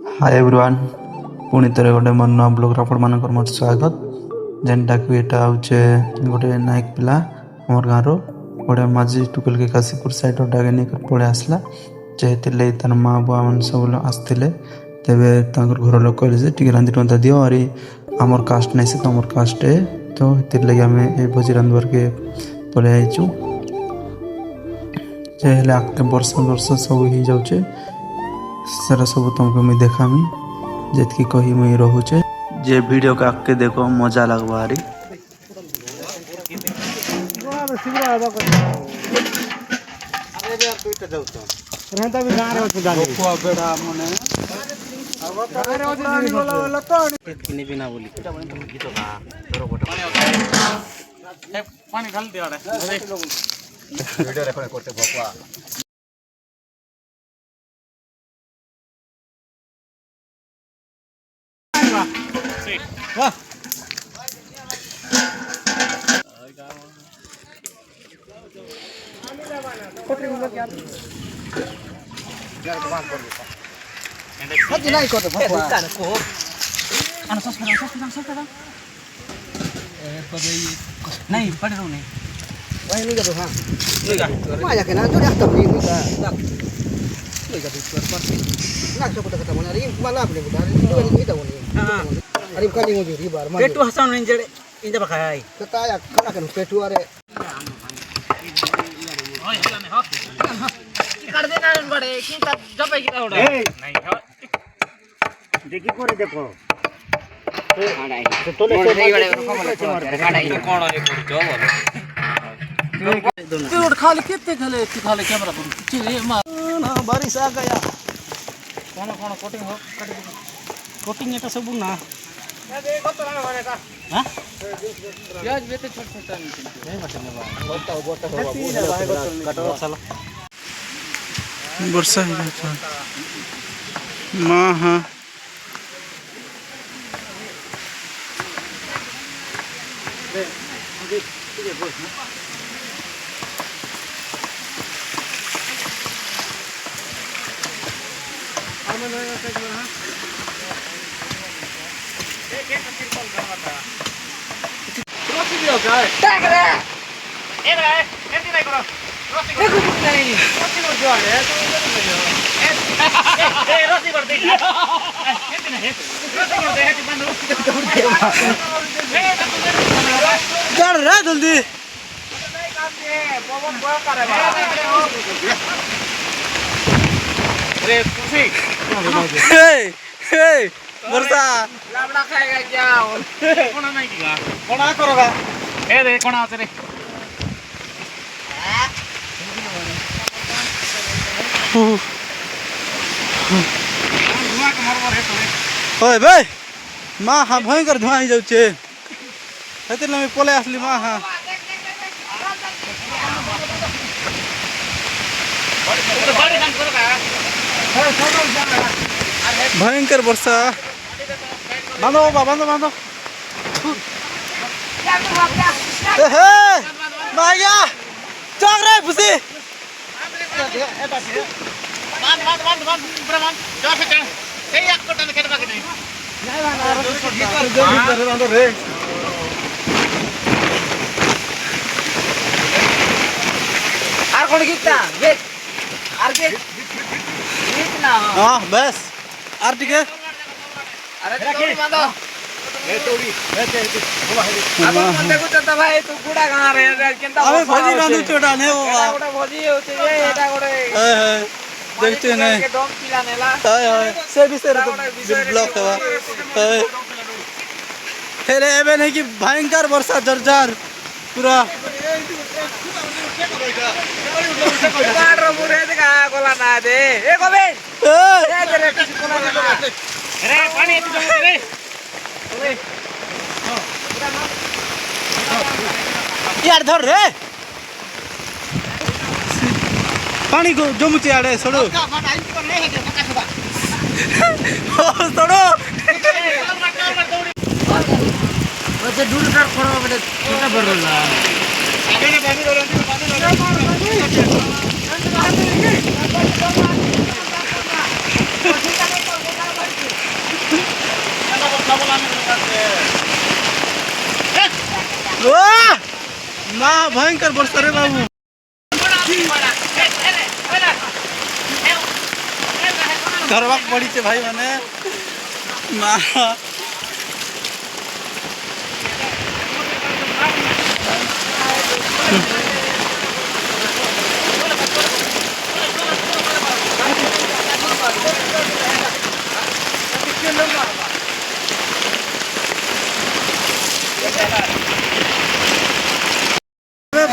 Hi everyone पुणी थे गोटे मोर नुआ ब्लॉग आपण मान मोर स्वागत जेनटा कि एटा होचे गोटे नायक पिला मोर गाँव गोटे माझी टुकल के काशीपुर साइड डाके नहीं पड़े आसला जेहेतु तार माँ बुआ मन सब आसते तेरे घर लोग कहले रांधि टंता दियो अरे आमर कास्ट नहीं से तो आमर कास्ट है तो लगे आम ये भोजी रांधवार के पलि आईचु आगते वर्ष वर्ष सब हो जाऊे सारा सब तुमको मुझे देखामी जेतकी कही मुई रोचे जे वीडियो का आके देखो मजा लगवा रही नहीं पड़े नहीं वही नहीं करो हां माया के ना जो आता नहीं का नहीं का दूसरा पर ना जो कटा मन अरे मला आपने बता रहे तो नहीं हां अरे कनी मुझे री बार पेटू हसन नहीं जड़े इंजा बखाई तो काया कला कर पेटू अरे ओए हला में हो कर देना बड़े की जब की उड़ा नहीं हो देखी करे देखो तो तोले से बड़े कौन रे जो बोलो तू खाली कितने खाले कैमरा पर चिरे ना बारिश आ गया कौन कौन कोटिंग हो कोटिंग एटा सब ना ए कत ना होने का हां प्याज बेते छोटा छोटा नहीं मत में बोटा कटो चलो वर्षा ही रहता मां हां जल्दी वर्षा लाबड़ा खाएगा क्या कोना नहीं कीगा कोना करोगा ए रे कोना आते रे धुआं के मरबर है तो ओए बे मां हां भयंकर धुआं ही जाउचे हेते लमी पले आसली मां हां भयंकर वर्षा बांधो बाबा बांधो बांधो माया चल रे भूसी बांध बांध बांध बांध प्रमाण जोर से चल सही एक कोटन खेत बाकी नहीं बांधो रे आर कोण गीता गेट आर गेट ना हां बस आर ठीक है अरे तोड़ी बांधो ए तोड़ी अब मंदे को चलता भाई तू गुडा कहां रे केंता अबे भजी बांधू छोटा ने वो गोटे भजी होते ये एटा गोटे देखते नहीं के डोम पिला नेला हाय हाय से भी से ब्लॉक है हेरे एबे नहीं कि भयंकर वर्षा जर्जर पूरा गाड़ रो मुरे का कोला ना दे ए गोबे ए तेरे किसी कोला ना रे पानी तू जम रे ओले यार धर रे पानी को जमुचे आड़े छोड़ो छोड़ो वैसे दूर कर पड़ो बेटा छोटा बढ़ रहा है মা ভয়ঙ্কর বর্ষা রে বাবু। ধরবাক পড়িছে ভাই মানে মা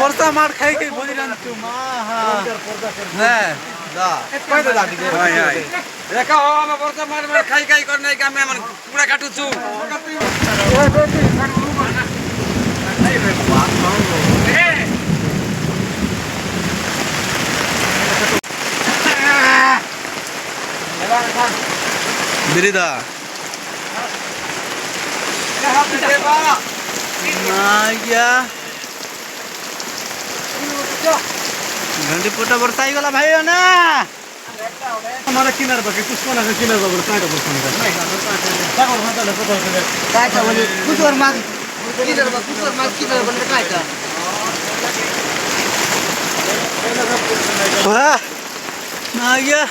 বর্ষা মার খাই খাই বলি রাখছো মা। হ্যাঁ দা কই দে দাদি কে হাই হাই দেখা ও আমি বর্ষা মার মার খাই খাই কর নাই আমি আমার পুরা কাটুছু। বিরিদা गया घंटी पुटा बरसा गला भाई ना हमारा किनार बाकी पुष्पा ना किनार बाबर काटा बरसा नहीं का और हाथ ले पता है काटा बोले कुछ और मार किनार बा कुछ और मार किनार बन काटा वाह ना गया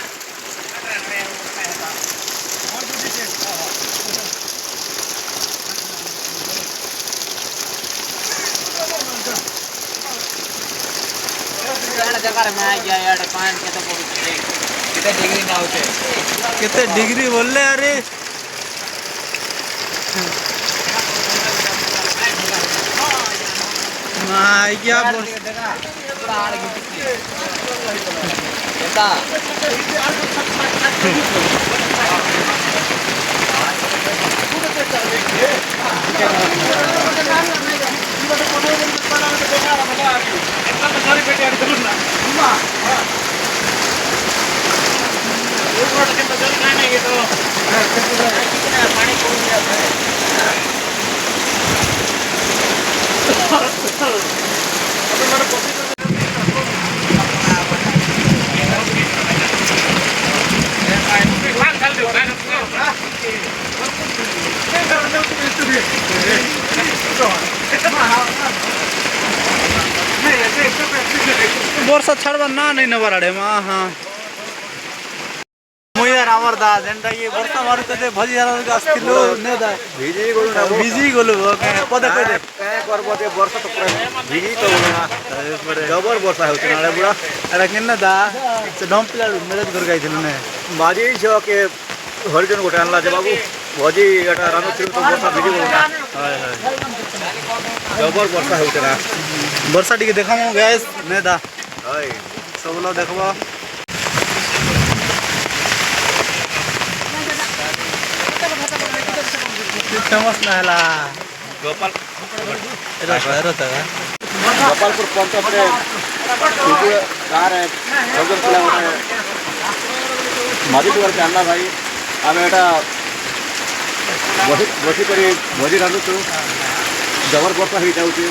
कितने डिग्री बोल रहे अरे क्या वर्षा छाड़वा ना नहीं नबारे माँ हाँ मुयार आमर दा जेंटा की वर्षा मारुते ते भजी जाना का अस्तिलो ने दा बिजी गोलु पदे पदे काय करबो ते वर्षा तो बिजी तो ना जबर वर्षा होते नाले बुरा अरे केन्ना दा से डंपला मेरे घर गई थिल ने बाजी छो के हरिजन गोटे आनला जे बाबू भजी एटा रानो थिल तो वर्षा बिजी गोलु ना हाय हाय जबर वर्षा होते ना वर्षा टिके देखामो गाइस ने दा हाय सब लोग देखबो फेमस नहला गोपालपुर पंचायत कार है मधुपुर के अन्ना भाई आम एटा बसी कर भोजी रांधुचु जबर वर्षा हो जाऊे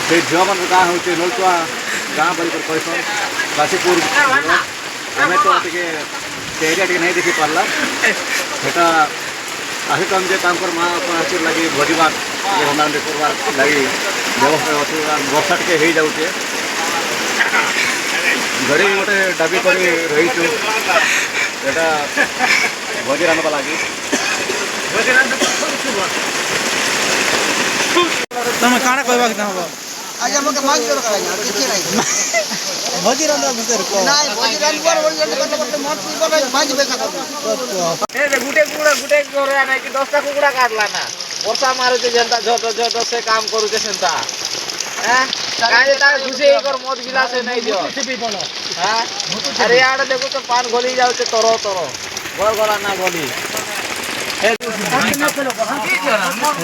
से झील मान गाँ हो नलचुआ गाँ बारी कहसन काशीपुर आम तो एरिया टे नहीं देखी पार्ला सेटा आसितम जे काम माँ आशीर लगे भोजबार रंधा करवार लगे व्यवस्था असुविधा वर्षा टे हो जाऊे घड़ी गोटे दाबी कर रहीचु एटा भोजी रांधवा लगे तुम काना कहबा के चाहबो आज हमके मांग करो कराया किछि नहीं भोजी रांधवा विषय को नहीं भोजी रांधवा बोल जे कत मत बोले मांग बेका ए गुटे करे नहीं कि 10 टा कुकुड़ा काटला ना वर्षा मारुते जनता झट झट से काम करू जे सेंता हैं काहे ता खुशी कर मत गिलास नहीं दियो हां अरे यार देखो तो पान गोली जाउ से तरो तरो गोल गोला ना गोली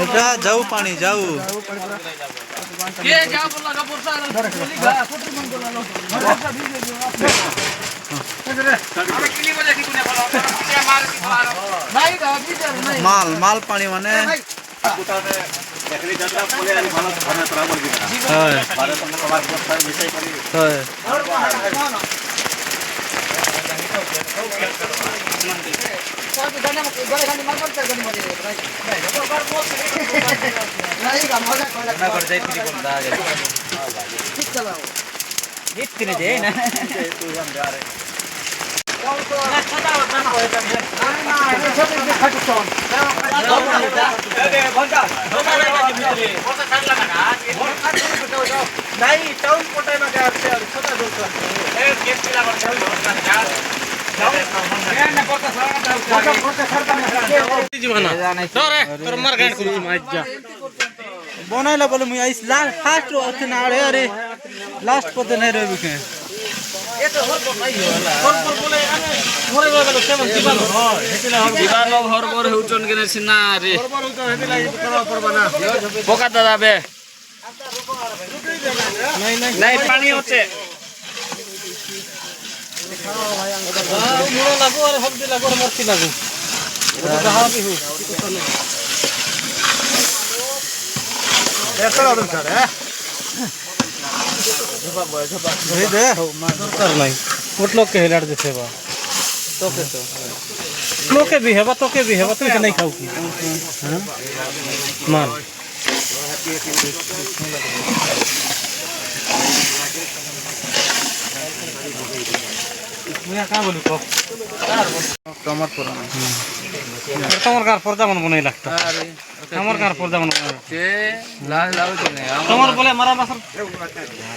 एटा जाऊ पानी जाऊ ये जाऊ बोला का वर्षा छोटी मन बोला लो माल माल पानी माने बनाइला बोले मुई आइस लास्ट फास्ट अथे ना अरे लास्ट पते नै रहबे के ए तो हर बनाइ होला हर बोले घरे गले केमन जीवन हो हेतिला हम जीवन घर घर हेउचन के सिना रे घर घर तो हेतिला करबा परबा ना बोका दादा बे नहीं पानी होते मुड़ो लागो और हब्दी लागो और मर्ती लागो जहां भी हो ऐसा आदम सर है झपा धोई दे कर नहीं उठ लोग के हिलाड़ देते बा तो लोग के भी है बा तो के भी है बा तो नहीं खाऊ की हां मान मैं का बोलू को टमाटर पर टमाटर का पर्दा मन बनै लागता अरे टमाटर का पर्दा मन के लाल लाल तो नहीं टमाटर बोले मारा बस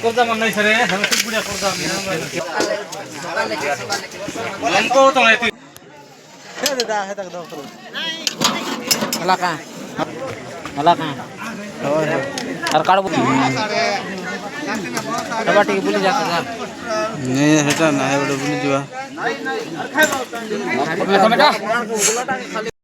पर्दा मन नहीं सरे हम तो बुढ़िया पर्दा हमको तो नहीं दे दे है तक दो हला का और काड़ टमाटर की बुली जाता नहीं हेटा ना है बड़े बुली जीवा